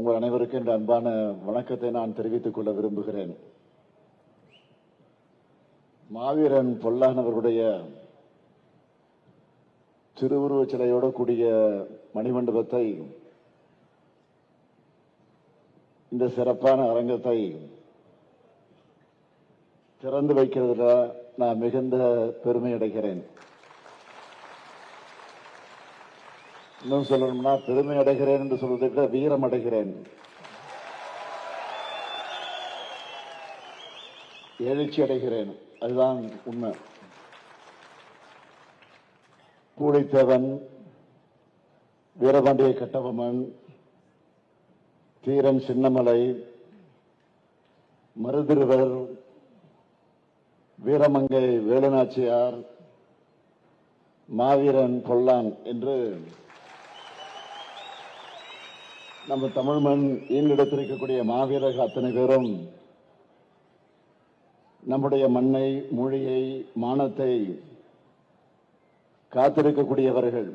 உங்கள் அனைவருக்கும் என்ற அன்பான வணக்கத்தை நான் தெரிவித்துக் கொள்ள விரும்புகிறேன். மாவீரன் பொல்லான் அவர்களுடைய திருவுருவச் சிலையோடு கூடிய மணிமண்டபத்தை, இந்த சிறப்பான அரங்கத்தை திறந்து வைக்கிறதுல நான் மிகுந்த பெருமை அடைகிறேன். இன்னும் சொல்லணும்னா பெருமை அடைகிறேன் என்று சொல்வதை விட வீரம் அடைகிறேன், எழுச்சி அடைகிறேன். அதுதான் உண்மை. பூலித்தேவன், வீரபாண்டிய கட்டபொம்மன், தீரன் சின்னமலை, மருதிருவர், வீரமங்கை வேலுநாச்சியார், மாவீரன் பொல்லான் என்று நம்ம தமிழ் மண் ஈண்டெடுத்திருக்கக்கூடிய மாவீரர்கள் அத்தனை பேரும் நம்முடைய மண்ணை, மொழியை, மானத்தை காத்திருக்கக்கூடியவர்கள்.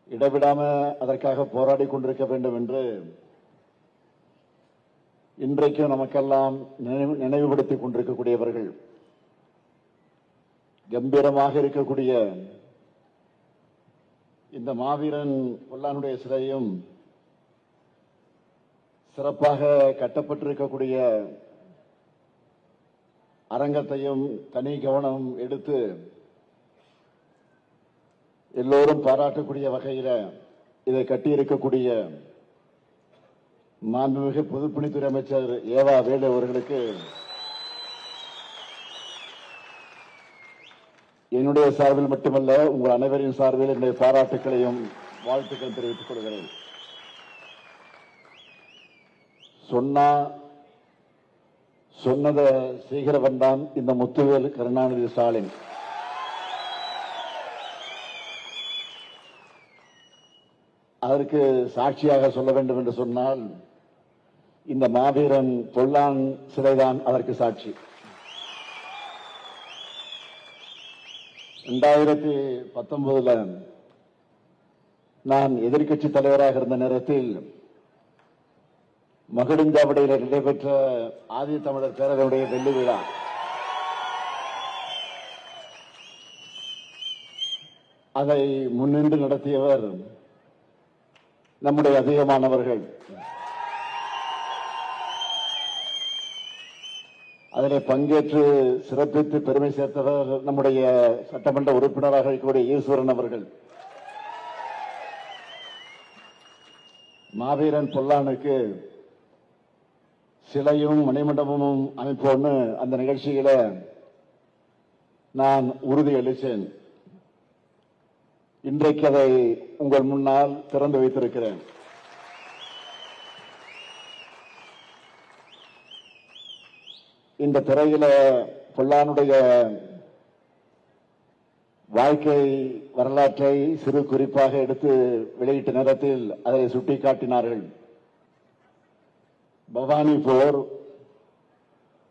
இடவிடாம அதற்காக போராடி கொண்டிருக்க வேண்டும் என்று இன்றைக்கும் நமக்கெல்லாம் நினைவுபடுத்திக் கொண்டிருக்கக்கூடியவர்கள். கம்பீரமாக இருக்கக்கூடிய இந்த மாவீரன் பொல்லானுடைய சிலையும், சிறப்பாக கட்டப்பட்டிருக்கக்கூடிய அரங்கத்தையும் தனி கவனம் எடுத்து எல்லோரும் பாராட்டக்கூடிய வகையில் இதை கட்டியிருக்கக்கூடிய மாண்புமிகு பொதுப்பணித்துறை அமைச்சர் ஏவா வேலு அவர்களுக்கு என்னுடைய சார்பில் மட்டுமல்ல, உங்கள் அனைவரின் சார்பில் என்னுடைய பாராட்டுக்களையும் வாழ்த்துக்கள் தெரிவித்துக் கொள்கிறேன். சொன்னதை செய்கிறவன் தான் இந்த முத்துவேல் கருணாநிதி ஸ்டாலின். அதற்கு சாட்சியாக சொல்ல வேண்டும் என்று சொன்னால் இந்த மாவீரன் பொல்லான் சிலைதான் அதற்கு சாட்சி. 2019 நான் எதிர்க்கட்சி தலைவராக இருந்த நேரத்தில் மகுடஞ்சாவடியில் நடைபெற்ற ஆதி தமிழர் பேரவையுடைய வெள்ளி விழா, அதை முன்னின்று நடத்தியவர் நம்முடைய அதிகமானவர்கள். அதில் பங்கேற்று சிறப்பித்து பெருமை சேர்த்தவர் நம்முடைய சட்டமன்ற உறுப்பினராக இருக்கக்கூடிய ஈஸ்வரன் அவர்கள். மாவீரன் பொல்லானுக்கு சிலையும் மணிமண்டபமும் அமைப்போன்னு அந்த நிகழ்ச்சியில நான் உறுதி அளித்தேன். இன்றைக்கு அதை உங்கள் முன்னால் திறந்து வைத்திருக்கிறேன். இந்த திரையில பொல்லானுடைய வாழ்க்கை வரலாற்றை சிறு குறிப்பாக எடுத்து வெளியிட்ட நேரத்தில் அதை சுட்டிக்காட்டினார்கள். பவானி போர்,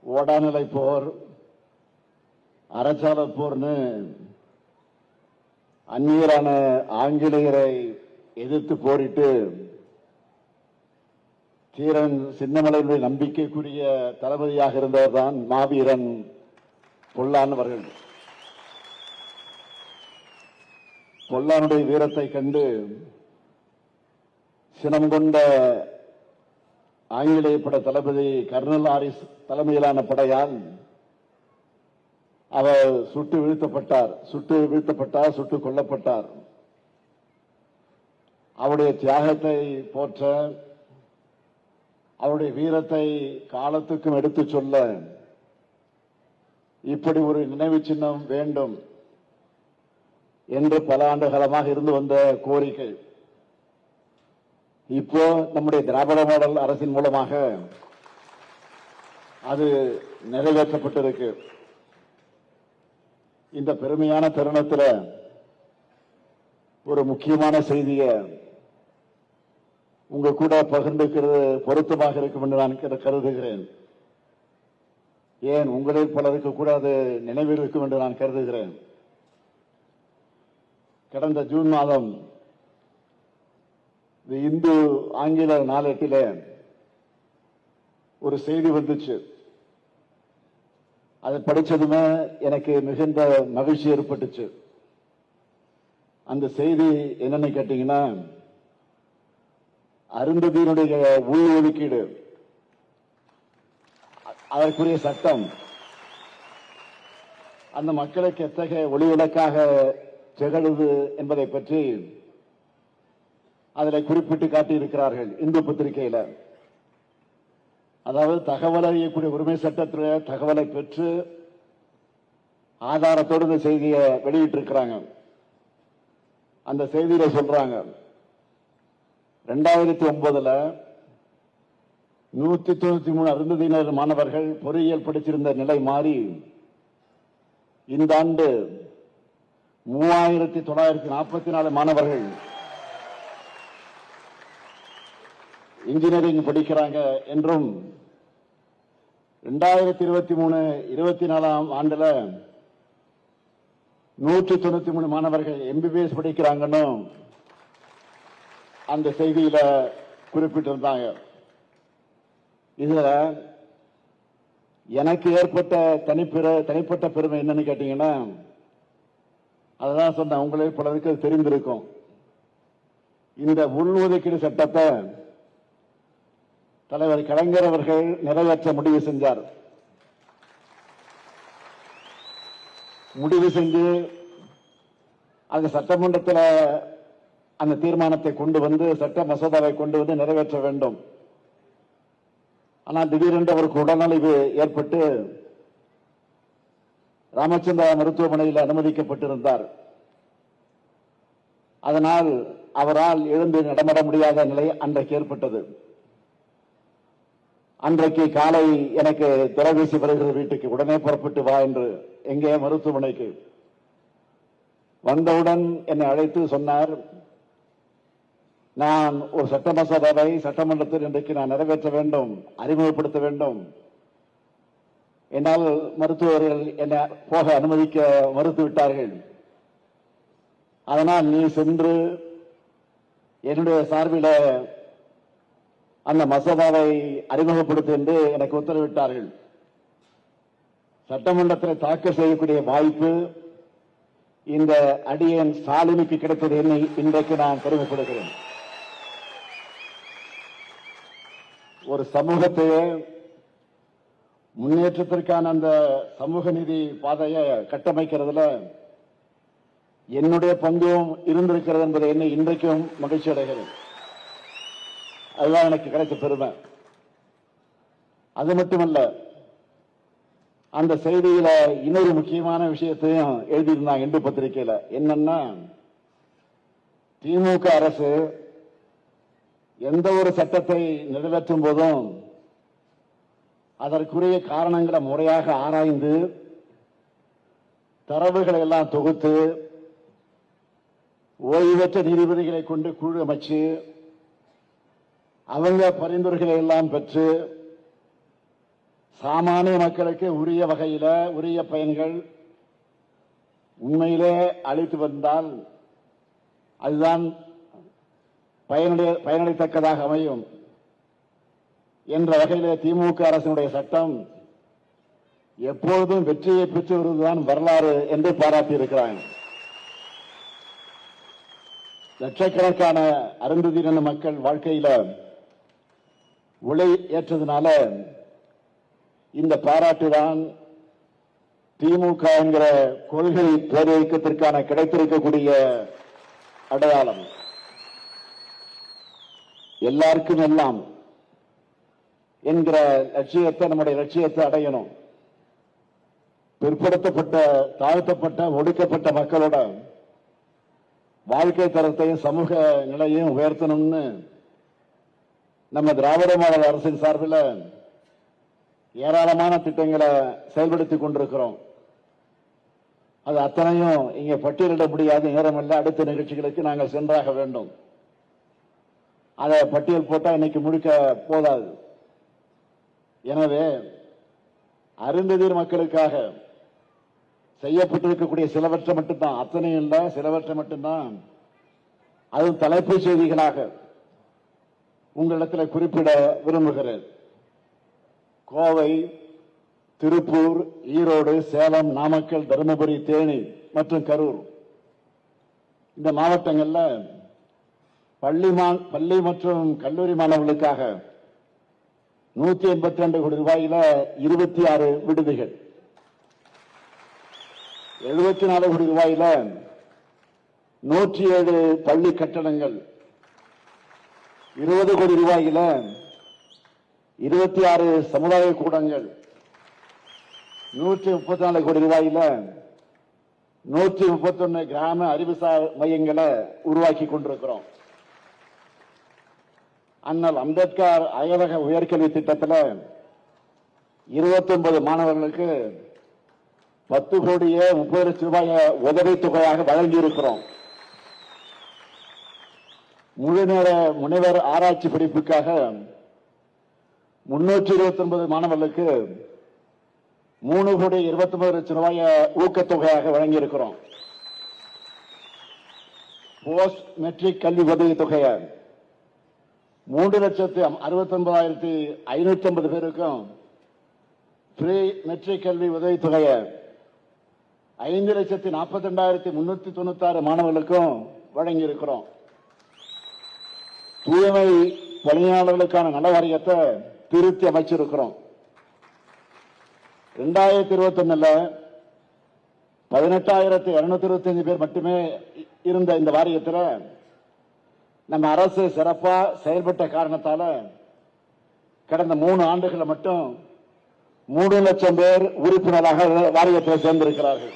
ஓடாநிலை போர், அரசால போர்னு அந்நியரான ஆங்கிலேயரை எதிர்த்து போரிட்டு தீரன் சின்னமலையுடைய நம்பிக்கைக்குரிய தளபதியாக இருந்தவர் தான் மாவீரன் பொல்லான் அவர்கள். பொல்லானுடைய வீரத்தை கண்டு சினம் கொண்ட ஆங்கிலேய பட தளபதி கர்னல் ஆரிஸ் தலைமையிலான படையால் அவர் சுட்டுக் கொல்லப்பட்டார். அவருடைய தியாகத்தை போற்ற, அவருடைய வீரத்தை காலத்துக்கும் எடுத்துச் சொல்ல இப்படி ஒரு நினைவு சின்னம் வேண்டும் என்று பல ஆண்டு காலமாக இருந்து வந்த கோரிக்கை இப்போ நம்முடைய திராவிட மாடல் அரசின் மூலமாக அது நிறைவேற்றப்பட்டிருக்கு. இந்த பெருமையான தருணத்தில் ஒரு முக்கியமான செய்தியை உங்க கூட பகிர்ந்துக்கிறது பொருத்தமாக இருக்கும் என்று நான் கருதுகிறேன். ஏன் உங்களில் பலருக்கு கூட அது நினைவில் இருக்கும் என்று நான் கருதுகிறேன். கடந்த ஜூன் மாதம் இந்து ஆங்கில நாளேட்டில ஒரு செய்தி வந்துச்சு. அதை படிச்சதுமே எனக்கு மிகுந்த மகிழ்ச்சி ஏற்பட்டுச்சு. அந்த செய்தி என்னன்னு கேட்டீங்கன்னா, அருந்ததியினுடைய உள் ஒதுக்கீடு, அதற்குரிய சட்டம் அந்த மக்களுக்கு எத்தகைய ஒளிவிளக்காக திகழுது என்பதை பற்றி அதில் குறிப்பிட்டு காட்டியிருக்கிறார்கள் இந்து பத்திரிகையில. அதாவது தகவல் அறியக்கூடிய உரிமை சட்டத்தில் தகவலை பெற்று ஆதாரத்தோடு இந்த செய்தியை வெளியிட்டிருக்கிறாங்க. அந்த செய்தியில சொல்றாங்க, 2009 193 அருந்ததியினர் மாணவர்கள் பொறியியல் படிச்சிருந்த நிலை மாறி இந்த ஆண்டு 3944 மாணவர்கள் இன்ஜினியரிங் படிக்கிறாங்க என்றும் 2023-24 ஆண்டுல 193 மாணவர்கள் MBBS படிக்கிறாங்கன்னு அந்த செய்தியில குறிப்பிட்டிருந்தாங்க. இதுல எனக்கு ஏற்பட்ட தனிப்பட்ட பெருமை என்னன்னு கேட்டீங்கன்னா, அதுதான் சொன்ன உங்களே பலருக்கு தெரிந்திருக்கும். இந்த உள்ஒதுக்கீடு சட்டத்தை தலைவர் கலைஞர் அவர்கள் நிறைவேற்ற முடிவு செஞ்சார். முடிவு செஞ்சு அந்த சட்டமன்றத்தில் அந்த தீர்மானத்தை கொண்டு வந்து சட்ட மசோதாவை கொண்டு வந்து நிறைவேற்ற வேண்டும். ஆனால் திடீரென்று அவருக்கு உடல்நலிவு ஏற்பட்டு ராமச்சந்திரா மருத்துவமனையில் அனுமதிக்கப்பட்டிருந்தார். அதனால் அவரால் எழுந்து நடமாட முடியாத நிலை அன்றைக்கு ஏற்பட்டது. அன்றைக்கு காலை எனக்கு தொலைபேசி வருகிறது வீட்டுக்கு, உடனே புறப்பட்டு வா என்று. எங்கே? மருத்துவமனைக்கு. வந்தவுடன் என்னை அழைத்து சொன்னார், நான் ஒரு சட்ட மசோதாவை சட்டமன்றத்தில் இன்றைக்கு நான் நிறைவேற்ற வேண்டும், அறிமுகப்படுத்த வேண்டும். என்னால் மருத்துவர்கள் என்னை போக அனுமதிக்க மறுத்துவிட்டார்கள். அதனால் நீ சென்று என்னுடைய சார்பில் அந்த மசோதாவை அறிமுகப்படுத்த என்று எனக்கு உத்தரவிட்டார்கள். சட்டமன்றத்தில் தாக்கல் செய்யக்கூடிய வாய்ப்பு இந்த அடியேன் ஸ்டாலினுக்கு கிடைத்தது என்னை இன்றைக்கு நான் பெருமைப்படுகிறேன். ஒரு சமூகத்தையே முன்னேற்றத்திற்கான அந்த சமூக நீதி பாதையை கட்டமைக்கிறதுல என்னுடைய பங்கும் இருந்திருக்கிறது என்பதை என்னை இன்றைக்கும் மகிழ்ச்சி அடைகிறேன். அதுதான் எனக்கு கிடைத்த பெருமை. அது மட்டுமல்ல, அந்த செய்தியில இன்னொரு முக்கியமான விஷயத்தையும் எழுதியிருந்தாங்க இந்து பத்திரிகையில. என்னன்னா, திமுக அரசு எந்த ஒரு சட்டத்தை நிறைவேற்றும் போதும் அதற்குரிய காரணங்களை முறையாக ஆராய்ந்து தரவுகளை எல்லாம் தொகுத்து ஓய்வு பெற்ற நீதிபதிகளை கொண்டு குழு அமைச்சு அவங்க பரிந்துரைகளை எல்லாம் பெற்று சாமானிய மக்களுக்கு உரிய வகையில உரிய பயன்கள் உண்மையிலே அளித்து வந்தால் அதுதான் பயனளித்தக்கதாக அமையும் என்ற வகையிலே திமுக அரசினுடைய சட்டம் எப்பொழுதும் வெற்றியை பெற்று வருவதுதான் வரலாறு என்று பாராட்டியிருக்கிறாங்க. லட்சக்கணக்கான அருந்ததியின மக்கள் வாழ்க்கையில உழை ஏற்றதுனால இந்த பாராட்டுதான் திமுக என்கிற கொள்கை பேரியக்கத்திற்கான கிடைத்திருக்கக்கூடிய அடையாளம். எல்லாருக்கும் எல்லாம் என்கிற லட்சியத்தை, நம்முடைய லட்சியத்தை அடையணும். பிற்படுத்தப்பட்ட, தாழ்த்தப்பட்ட, ஒடுக்கப்பட்ட மக்களோட வாழ்க்கை தரத்தையும் சமூக நிலையையும் உயர்த்தணும்னு நம்ம திராவிட மாடல் அரசின் சார்பில் ஏராளமான திட்டங்களை செயல்படுத்திக் கொண்டிருக்கிறோம். அது அத்தனையும் இங்கே பட்டியலிட முடியாத நேரமல்ல. அடுத்த நிகழ்ச்சிகளுக்கு நாங்கள் சென்றாக வேண்டும். அதை பட்டியல் போட்டால் இன்னைக்கு முழுக்க போதாது. எனவே அருந்ததியர் மக்களுக்காக செய்யப்பட்டிருக்கக்கூடிய சிலவற்றை மட்டும்தான், அத்தனையும் இல்லை, சிலவற்றை மட்டும்தான், அதுவும் தலைப்புச் செய்திகளாக உங்களிடத்தில் குறிப்பிட விரும்புகிறேன். கோவை, திருப்பூர், ஈரோடு, சேலம், நாமக்கல், தருமபுரி, தேனி மற்றும் கரூர் இந்த மாவட்டங்களில் பள்ளி மற்றும் கல்லூரி மாணவர்களுக்காக 182 கோடி ரூபாயில 26 விடுதிகள், 74 கோடி ரூபாயில 107 பள்ளி கட்டடங்கள், 20 கோடி ரூபாயில 26 சமுதாய கூடங்கள், 134 கோடி ரூபாயில 131 கிராம அறிவுசார் மையங்களை உருவாக்கி கொண்டிருக்கிறோம். அண்ணல் அம்பேத்கர் அயலக உயர்கல்வி திட்டத்தில் 29 மாணவர்களுக்கு 10 கோடியே 30 லட்சம் ரூபாய் உதவித்தொகையாக வழங்கியிருக்கிறோம். முழுநேர முனைவர் ஆராய்ச்சி படிப்புக்காக 329 மாணவர்களுக்கு 3 கோடி 29 லட்சம் ரூபாய் ஊக்கத்தொகையாக வழங்கியிருக்கிறோம். போஸ்ட் மெட்ரிக் கல்வி உதவித்தொகையை 3,69,550 பேருக்கும், ப்ரீ மெட்ரிக் கல்வி உதவித்தொகையை 5,42,396 மாணவர்களுக்கும் வழங்கியிருக்கிறோம். தூய்மை பணியாளர்களுக்கான நல வாரியத்தை திருத்தி அமைச்சிருக்கிறோம். 2021 18,225 பேர் மட்டுமே இருந்த இந்த வாரியத்தில் நம்ம அரசு சிறப்பா செயல்பட்ட காரணத்தால கடந்த 3 ஆண்டுகள் மட்டும் 3 லட்சம் பேர் உறுப்பினராக வாரியத்தில் சேர்ந்திருக்கிறார்கள்.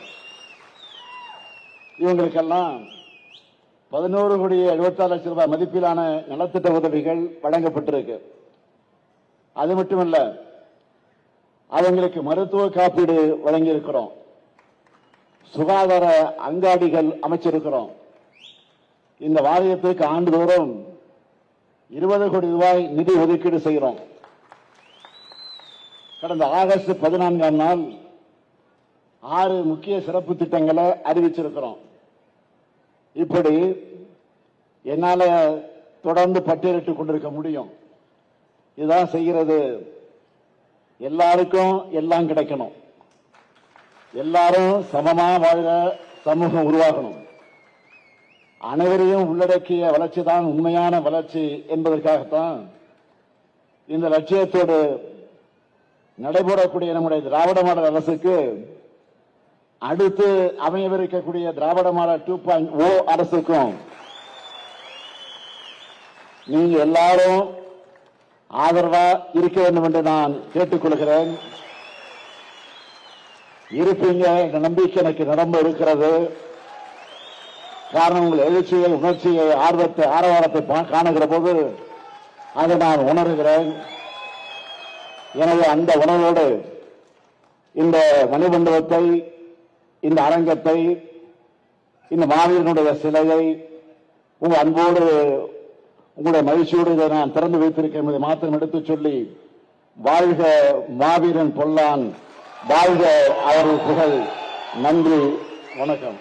இவங்களுக்கெல்லாம் 11 கோடி 74 லட்சம் ரூபாய் மதிப்பிலான நலத்திட்ட உதவிகள் வழங்கப்பட்டிருக்கு. அது மட்டுமல்ல, அவங்களுக்கு மருத்துவ காப்பீடு வழங்கியிருக்கிறோம். சுகாதார அங்காடிகள் அமைச்சிருக்கிறோம். இந்த வாரியத்துக்கு ஆண்டுதோறும் 20 கோடி ரூபாய் நிதி ஒதுக்கீடு செய்கிறோம். கடந்த ஆகஸ்ட் 14ஆம் நாள் 6 முக்கிய சிறப்பு திட்டங்களை அறிவிச்சிருக்கிறோம். இப்படி என்னால தொடர்ந்து பட்டியலிட்டுக் கொண்டிருக்க முடியும். இதுதான் செய்கிறது. எல்லாருக்கும் எல்லாம் கிடைக்கணும், எல்லாரும் சமமா வாழ சமூகம் உருவாகணும், அனைவரையும் உள்ளடக்கிய வளர்ச்சி தான் உண்மையான வளர்ச்சி என்பதற்காகத்தான் இந்த லட்சியத்தோடு நடைபெறக்கூடிய நம்முடைய திராவிட மாடல் அரசுக்கு அடுத்து அமையவிருக்கக்கூடிய திராவிட மாடல் 2.0 அரசுக்கும் நீங்க எல்லாரும் ஆதரவா இருக்க வேண்டும் என்று நான் கேட்டுக்கொள்கிறேன். இருப்பீங்க என்ற நம்பிக்கை எனக்கு நிரம்ப இருக்கிறது. காரணம், உங்கள் எழுச்சியை, உணர்ச்சியை, ஆர்வத்தை, ஆரவாரத்தை காணுகிற போது அதை நான் உணர்கிறேன். எனவே அந்த உணர்வோடு இந்த மணிமண்டபத்தை, இந்த அரங்கத்தை, இந்த மாவீரனுடைய சிலையை உங்கள் அன்போடு, உங்களுடைய மகிழ்ச்சியோடு இதை நான் திறந்து வைத்திருக்கேன் என்பதை மாத்திரம் எடுத்துச் சொல்லி, வாழ்க மாவீரன் பொல்லான், வாழ்க அவர்கள் புகழ். நன்றி, வணக்கம்.